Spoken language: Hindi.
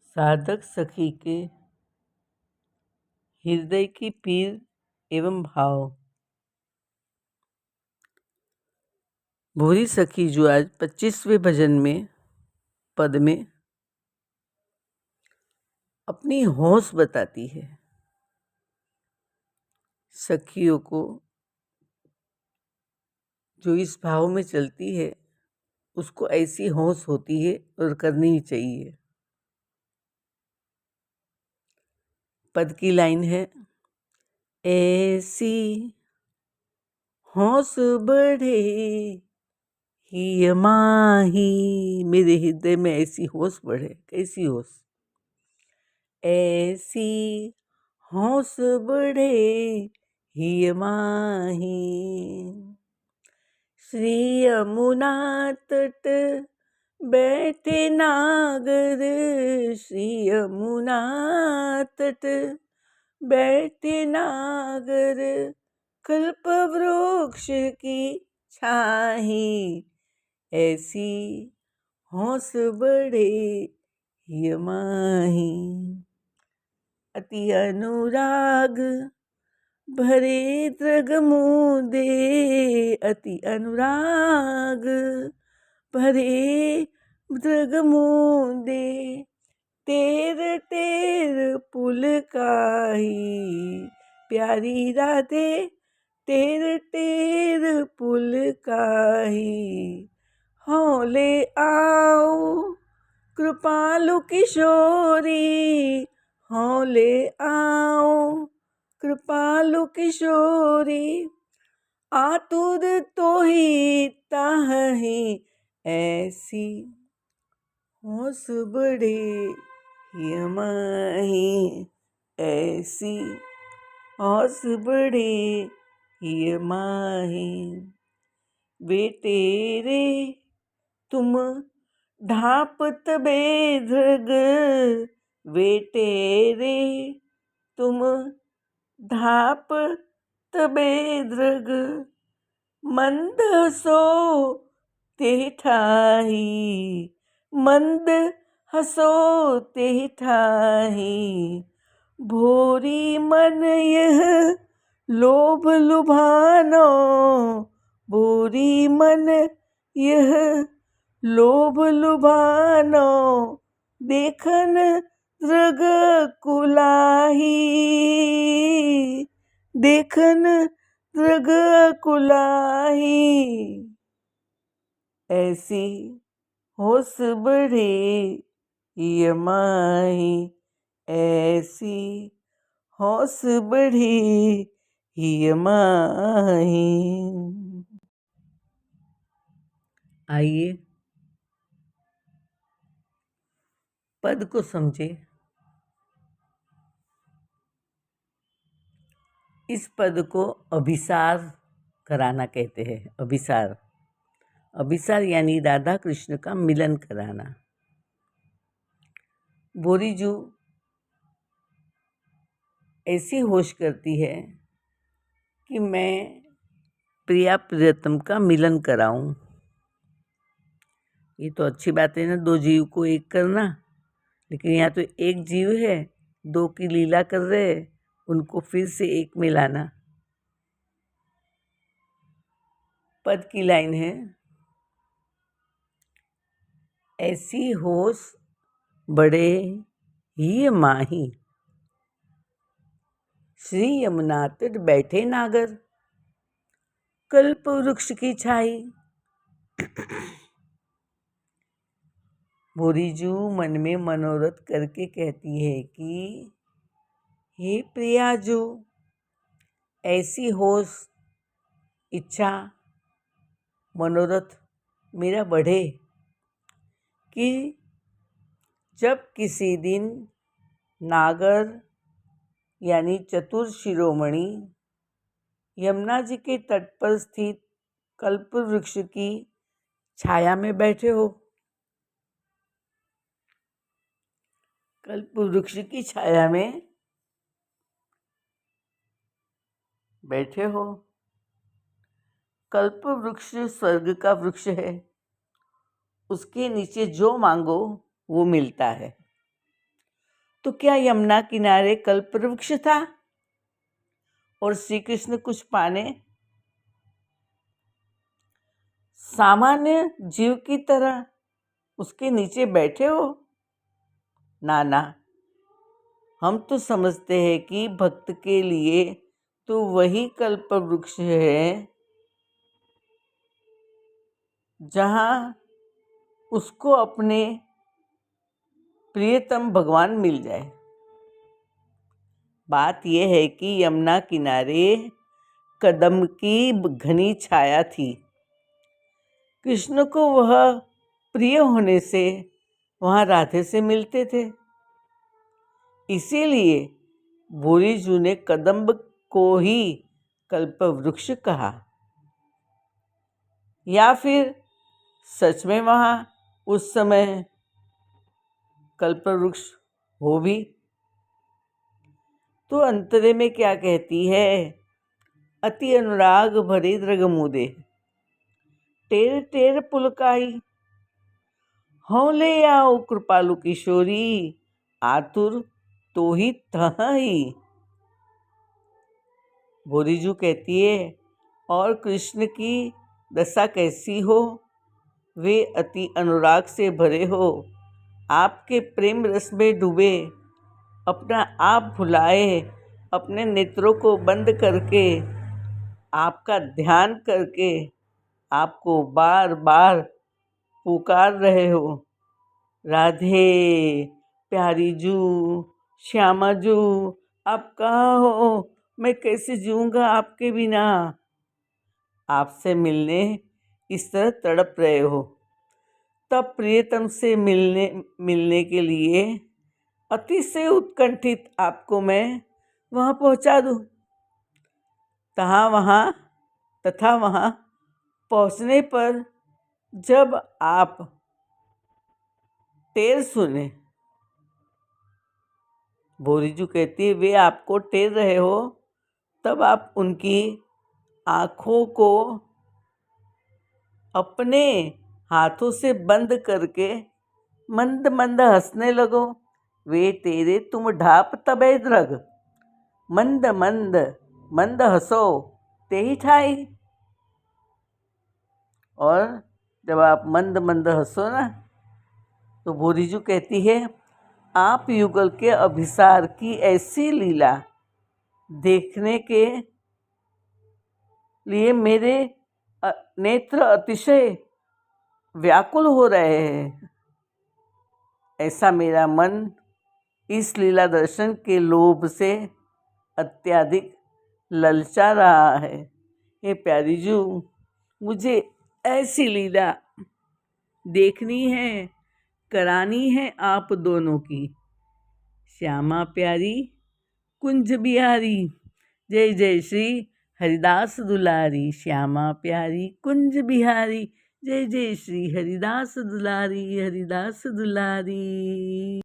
साधक सखी के हृदय की पीर एवं भाव। भूरी सखी जो आज 25वें भजन में पद में अपनी होश बताती है। सखियों को जो इस भाव में चलती है उसको ऐसी होश होती है और करनी ही चाहिए। पद की लाइन है, ऐसी होश बढ़े ही माही। मेरे हृदय में ऐसी होश बढ़े। कैसी होश? ऐसी होश बढ़े ही माही। श्री यमुना तट बैठे नागर, श्री यमुना तट बैठे नागर, कल्प वृक्ष की छाही। ऐसी होश बढ़े ही माही। अति अनुराग भरे दृग मुदे, अति अनुराग भरे दृग मुदे, तेर तेर पुलकाही। प्यारी राधे तेर तेर पुलकाही। हो ले आओ कृपालु किशोरी, हो ले आओ कृपालु किशोरी। आतुर तो ही ताहि, ऐसी होश बढ़े ही माही। ऐसी होश बढ़े ही माही। वे तेरे तुम ढापत बेधृग, वे तेरे तुम ढापत बेधृग, मंद हसो ते ठाही। मंद हसो ते ठाही। भोरी मन यह लोभ लुभानो, भोरी मन यह लोभ लुभानो, देखन दृग कुलाही। देखन दृग कुलाही। ऐसी होश बढ़े ही माही। ऐसी होश बढ़े ही माही। आइए पद को समझे। इस पद को अभिसार कराना कहते हैं। अभिसार, अभिसार यानी राधा कृष्ण का मिलन कराना। बोरीजू ऐसी होश करती है कि मैं प्रिया प्रियतम का मिलन कराऊं। ये तो अच्छी बात है ना, दो जीव को एक करना। लेकिन यहाँ तो एक जीव है, दो की लीला कर रहे, उनको फिर से एक में लाना। पद की लाइन है, ऐसी होश बढ़े ही माही। श्री यमुना तट बैठे नागर, कल्प वृक्ष की छाई। बोरीजू मन में मनोरथ करके कहती है कि हे प्रियाजू, ऐसी होश, इच्छा, मनोरथ मेरा बढ़े कि जब किसी दिन नागर यानी चतुर शिरोमणि यमुना जी के तट पर स्थित कल्प वृक्ष की छाया में बैठे हो। कल्प वृक्ष की छाया में बैठे हो। कल्प वृक्ष स्वर्ग का वृक्ष है, उसके नीचे जो मांगो वो मिलता है। तो क्या यमुना किनारे कल्पवृक्ष था और श्री कृष्ण कुछ पाने सामान्य जीव की तरह उसके नीचे बैठे हो? ना ना, हम तो समझते हैं कि भक्त के लिए तो वही कल्पवृक्ष है जहाँ उसको अपने प्रियतम भगवान मिल जाए। बात यह है कि यमुना किनारे कदम की घनी छाया थी। कृष्ण को वह प्रिय होने से वहाँ राधे से मिलते थे। इसीलिए भोरीजू ने कदम्ब को ही कल्पवृक्ष कहा। या फिर सच में वहाँ उस समय कल्पवृक्ष हो भी? तो अंतरे में क्या कहती है? अति अनुराग भरे द्रग मुदे, टेर टेर पुलकाई, हों ले आओ कृपालु किशोरी, आतुर तो ही तही। भोरीजू कहती है, और कृष्ण की दशा कैसी हो? वे अति अनुराग से भरे हो, आपके प्रेम रस में डूबे, अपना आप भुलाए, अपने नेत्रों को बंद करके, आपका ध्यान करके आपको बार बार पुकार रहे हो, राधे, प्यारी जू, श्यामा जू, आप कहाँ हो? मैं कैसे जीऊँगा आपके बिना? आपसे मिलने इस तरह तड़प रहे हो। तब प्रियतम से मिलने के लिए अतिशय उत्कंठित आपको मैं वहाँ पहुँचा दूँ। तथा वहाँ पहुँचने पर जब आप टेर सुने, भोरीजू कहती है, वे आपको टेर रहे हो, तब आप उनकी आँखों को अपने हाथों से बंद करके मंद मंद हंसने लगो। वे तेरे तुम ढाप तबे द्रग, मंद मंद मंद हंसो ते ही ठाई। और जब आप मंद मंद हंसो ना, तो भोरीजू कहती है, आप युगल के अभिसार की ऐसी लीला देखने के लिए मेरे नेत्र अतिशय व्याकुल हो रहे हैं। ऐसा मेरा मन इस लीला दर्शन के लोभ से अत्यधिक ललचा रहा है। हे प्यारी जू, मुझे ऐसी लीला देखनी है, करानी है आप दोनों की। श्यामा प्यारी, कुंज बिहारी, जय जय श्री हरिदास दुलारी। श्यामा प्यारी, कुंज बिहारी, जय जय श्री हरिदास दुलारी, हरिदास दुलारी।